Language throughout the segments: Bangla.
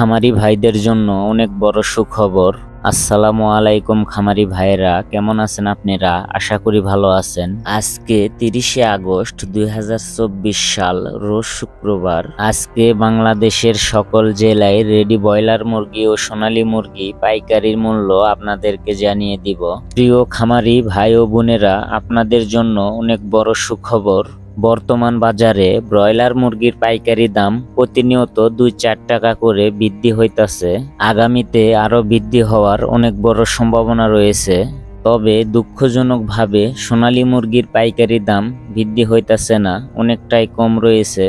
খামারি ভাইদের জন্য অনেক বড় সুখবর। আসসালামু আলাইকুম খামারি ভাইরা, কেমন আছেন আপনারা? আশা করি ভালো আছেন। আজকে 30শে আগস্ট 2024 সাল, রোজ শুক্রবার। আজকে বাংলাদেশের সকল জেলায় রেডি ব্রয়লার মুরগি ও সোনালী মুরগি পাইকারির মূল্য আপনাদেরকে জানিয়ে দিব। প্রিয় খামারি ভাই ও বোনেরা, আপনাদের জন্য অনেক বড় সুখবর। বর্তমান বাজারে ব্রয়লার মুরগির পাইকারি দাম প্রতিনিয়ত 2-4 টাকা করে বৃদ্ধি হইতাছে। আগামীতে আরো বৃদ্ধি হওয়ার অনেক বড় সম্ভাবনা রয়েছে। তবে দুঃখজনকভাবে সোনালী মুরগির পাইকারি দাম বৃদ্ধি হইতাছে না, অনেকটাই কম রয়েছে।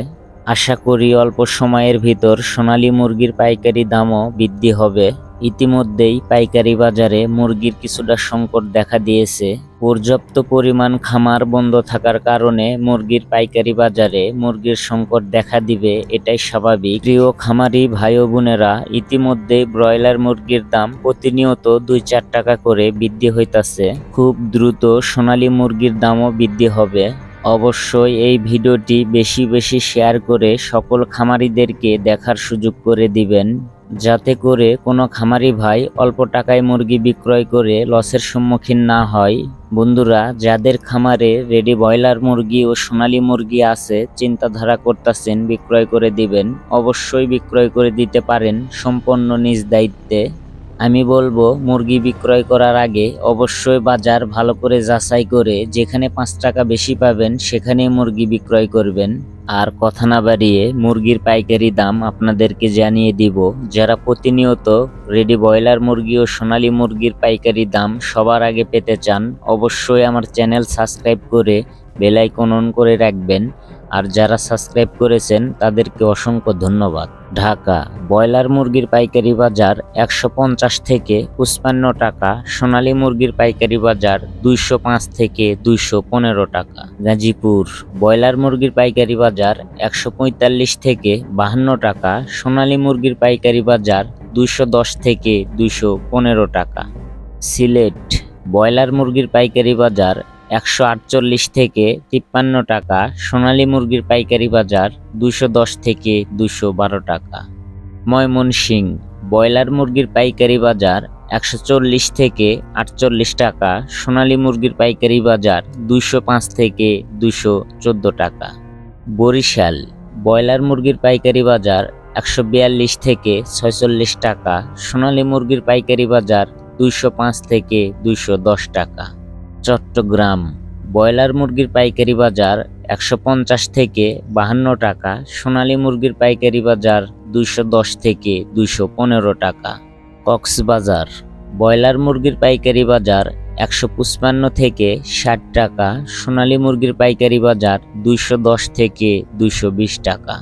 আশা করি অল্প সময়ের ভিতর সোনালী মুরগির পাইকারি দামও বৃদ্ধি হবে। ইতিমধ্যেই পাইকারি বাজারে মুরগির কিছুটা সংকট দেখা দিয়েছে। পর্যাপ্ত পরিমাণ খামার বন্ধ থাকার কারণে মুরগির পাইকারি বাজারে মুরগির সংকট দেখা দিবে, এটাই স্বাভাবিক। প্রিয় খামারি ভাই ও বোনেরা, ইতিমধ্যেই ব্রয়লার মুরগির দাম প্রতিনিয়ত 2-4 টাকা করে বৃদ্ধি হইতাছে। খুব দ্রুত সোনালী মুরগির দামও বৃদ্ধি হবে। অবশ্যই এই ভিডিওটি বেশি বেশি শেয়ার করে সকল খামারিদেরকে দেখার সুযোগ করে দিবেন, যাতে করে কোনো খামারি ভাই অল্প টাকায় মুরগি বিক্রয় করে লসের সম্মুখীন না হয়। বন্ধুরা, যাদের খামারে রেডি ব্রয়লার মুরগি ও সোনালী মুরগি আছে, চিন্তাধারা করতেছেন বিক্রয় করে দিবেন, অবশ্যই বিক্রয় করে দিতে পারেন সম্পূর্ণ নিজ দায়িত্বে। আমি বলবো, মুরগি বিক্রয় করার আগে অবশ্যই বাজার ভালো করে যাচাই করে যেখানে 5 টাকা বেশি পাবেন সেখানেই মুরগি বিক্রয় করবেন। আর কথা না বাড়িয়ে মুরগির পাইকারি দাম আপনাদেরকে জানিয়ে দিব। যারা প্রতিনিয়ত রেডি ব্রয়লার মুরগি ও সোনালী মুরগির পাইকারি দাম সবার আগে পেতে চান, অবশ্যই আমার চ্যানেল সাবস্ক্রাইব করে বেল আইকন অন করে রাখবেন। আর যারা সাবস্ক্রাইব করেছেন তাদেরকে অসংখ্য ধন্যবাদ। ঢাকা ব্রয়লার মুরগির পাইকারি বাজার 150 থেকে 55 টাকা, সোনালী মুরগির পাইকারি বাজার 205 থেকে 215 টাকা। গাজীপুর ব্রয়লার মুরগির পাইকারি বাজার 145 থেকে 52 টাকা, সোনালী মুরগির পাইকারি বাজার 210 থেকে 215 টাকা। সিলেট ব্রয়লার মুরগির পাইকারি বাজার 148 থেকে 53 টাকা, সোনালী মুরগির পাইকারি বাজার 210 থেকে 212 টাকা। ময়মনসিংহ ব্রয়লার মুরগির পাইকারি বাজার 140 থেকে 48 টাকা, সোনালী মুরগির পাইকারি বাজার 205 থেকে 214 টাকা। বরিশাল ব্রয়লার মুরগির পাইকারি বাজার 142 থেকে 46 টাকা, সোনালী মুরগির পাইকারি বাজার 205 থেকে 210 টাকা। চট্টগ্রাম ব্রয়লার মুরগির পাইকারি বাজার 150 থেকে 52 টাকা, সোনালী মুরগির পাইকারি বাজার 210 থেকে 215 টাকা। কক্সবাজার ব্রয়লার মুরগির পাইকারি বাজার 155 থেকে 60 টাকা, সোনালী মুরগির পাইকারি বাজার 210 থেকে 220 টাকা।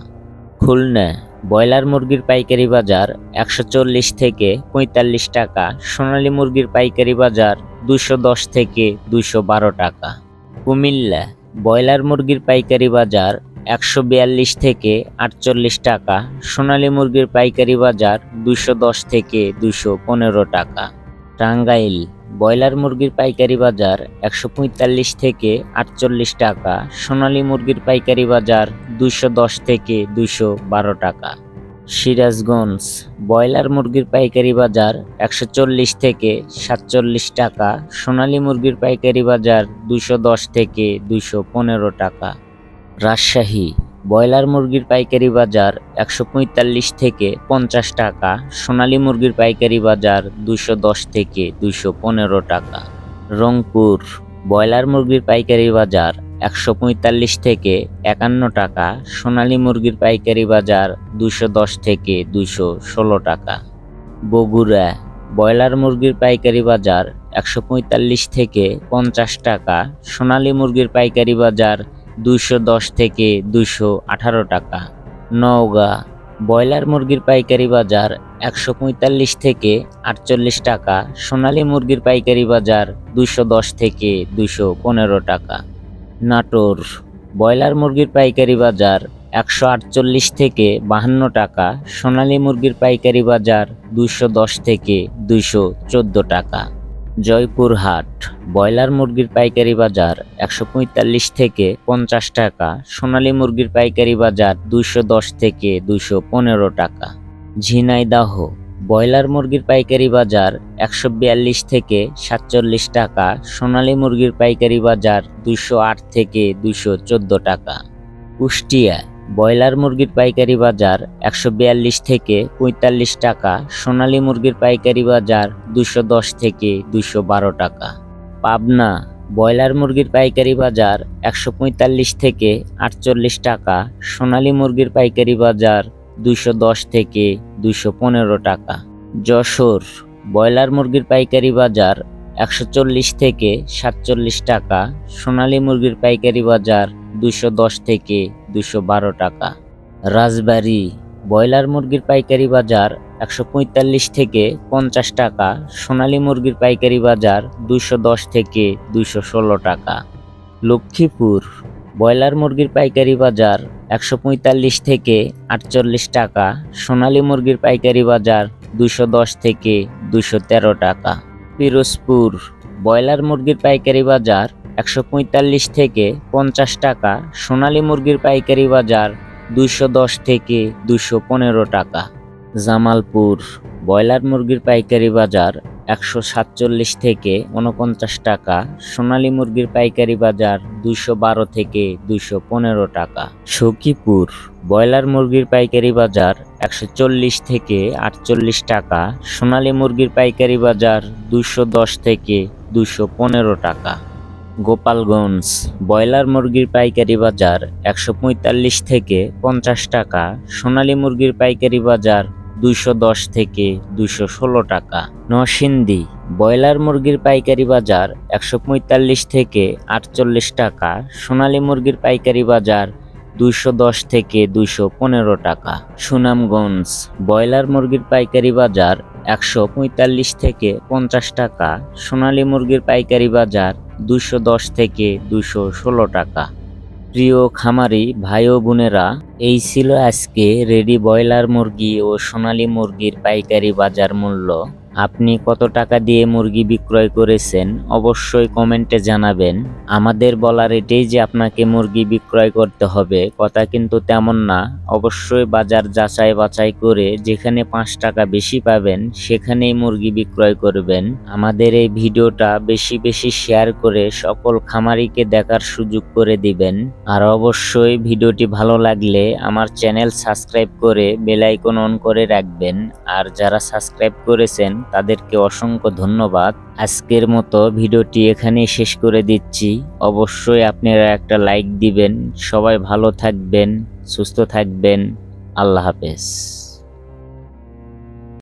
খুলনা ব্রয়লার মুরগির পাইকারি বাজার 140 থেকে 45 টাকা, সোনালী মুরগির পাইকারি বাজার 210 থেকে 212 টাকা। কুমিল্লা ব্রয়লার মুরগির পাইকারি বাজার 142 থেকে 48 টাকা, সোনালী মুরগির পাইকারি বাজার 210 থেকে 215 টাকা। টাঙ্গাইল ব্রয়লার মুরগির পাইকারি বাজার 145 থেকে 48 টাকা, সোনালী মুরগির পাইকারি বাজার 210 থেকে 212 টাকা। সিরাজগঞ্জ ব্রয়লার মুরগির পাইকারি বাজার 140 থেকে 47 টাকা, সোনালী মুরগির পাইকারি বাজার 210 থেকে 215 টাকা। রাজশাহী ব্রয়লার মুরগির পাইকারি বাজার 145 থেকে 50 টাকা, সোনালী মুরগির পাইকারি বাজার 210 থেকে 215 টাকা। রংপুর ব্রয়লার মুরগির পাইকারি বাজার 145 থেকে 51 টাকা, সোনালী মুরগির পাইকারি বাজার 210 থেকে 216 টাকা। বগুড়া ব্রয়লার মুরগির পাইকারি বাজার 145 থেকে 50 টাকা, সোনালী মুরগির পাইকারি বাজার 210 থেকে 218 টাকা। নওগাঁ ব্রয়লার মুরগির পাইকারি বাজার 145 থেকে 48 টাকা, সোনালী মুরগির পাইকারি বাজার 210 থেকে 215 টাকা। নাটোর ব্রয়লার মুরগির পাইকারি বাজার 148 থেকে 52 টাকা, সোনালী মুরগির পাইকারি বাজার 210 থেকে 214 টাকা। জয়পুরহাট ব্রয়লার মুরগির পাইকারি বাজার 145 থেকে 50 টাকা, সোনালী মুরগির পাইকারি বাজার 210 থেকে 215 টাকা। ঝিনাইদহ ব্রয়লার মুরগির পাইকারি বাজার 142 থেকে 47 টাকা, সোনালী মুরগির পাইকারি বাজার 208 থেকে 214 টাকা। কুষ্টিয়া ব্রয়লার মুরগির পাইকারি বাজার 142 থেকে 45 টাকা, সোনালী মুরগির পাইকারি বাজার 210 থেকে 212 টাকা। পাবনা ব্রয়লার মুরগির পাইকারি বাজার 145 থেকে 48 টাকা, সোনালী মুরগির পাইকারি বাজার 210 থেকে 215 টাকা। যশোর ব্রয়লার মুরগির পাইকারি বাজার 140 থেকে 47 টাকা, সোনালী মুরগির পাইকারি বাজার 210 থেকে 212 টাকা। রাজবাড়ী ব্রয়লার মুরগির পাইকারি বাজার 145 থেকে 50 টাকা, সোনালী মুরগির পাইকারি বাজার 210 থেকে 216 টাকা। লক্ষ্মীপুর ব্রয়লার মুরগির পাইকারি বাজার 145 থেকে 48 টাকা, সোনালী মুরগির পাইকারি বাজার 210 থেকে 213 টাকা। পিরোজপুর ব্রয়লার মুরগির পাইকারি বাজার 145 থেকে 50 টাকা, সোনালী মুরগির পাইকারি বাজার 210 থেকে 215 টাকা। জামালপুর ব্রয়লার মুরগির পাইকারি বাজার 147 থেকে 49 টাকা, সোনালী মুরগির পাইকারি বাজার 212 থেকে 215 টাকা। সখীপুর ব্রয়লার মুরগির পাইকারি বাজার 140 থেকে 48 টাকা, সোনালী মুরগির পাইকারি বাজার 210 থেকে 215 টাকা। গোপালগঞ্জ ব্রয়লার মুরগির পাইকারি বাজার 145 থেকে 50 টাকা, সোনালী মুরগির পাইকারি বাজার 210 থেকে 216 টাকা। নরসিংদী ব্রয়লার মুরগির পাইকারি বাজার 145 থেকে 48 টাকা, সোনালী মুরগির পাইকারি বাজার 210 থেকে 215 টাকা। সুনামগঞ্জ ব্রয়লার মুরগির পাইকারি বাজার 145 থেকে 50 টাকা, সোনালী মুরগির পাইকারি বাজার 210 থেকে 216 টাকা। প্রিয় খামারি ভাই ও বোনেরা, এই ছিল আজকে রেডি ব্রয়লার মুরগি ও সোনালী মুরগির পাইকারি বাজার মূল্য। আপনি কত টাকা দিয়ে মুরগি বিক্রয় করেছেন অবশ্যই কমেন্টে জানাবেন। আমাদের বলা রেটেই যে আপনাকে মুরগি বিক্রয় করতে হবে কথা কিন্তু তেমন না। অবশ্যই বাজার যাচাই বাছাই করে যেখানে 5 টাকা বেশি পাবেন সেখানেই মুরগি বিক্রয় করবেন। আমাদের এই ভিডিওটা বেশি বেশি শেয়ার করে সকল খামারিকে দেখার সুযোগ করে দিবেন। আর অবশ্যই ভিডিওটি ভালো লাগলে আমার চ্যানেল সাবস্ক্রাইব করে বেল আইকন অন করে রাখবেন। আর যারা সাবস্ক্রাইব করেছেন তাদেরকে অসংখ্য ধন্যবাদ। আজকের মতো ভিডিওটি এখানেই শেষ করে দিচ্ছি। অবশ্যই আপনারা একটা লাইক দিবেন। সবাই ভালো থাকবেন, সুস্থ থাকবেন। আল্লাহ হাফেজ।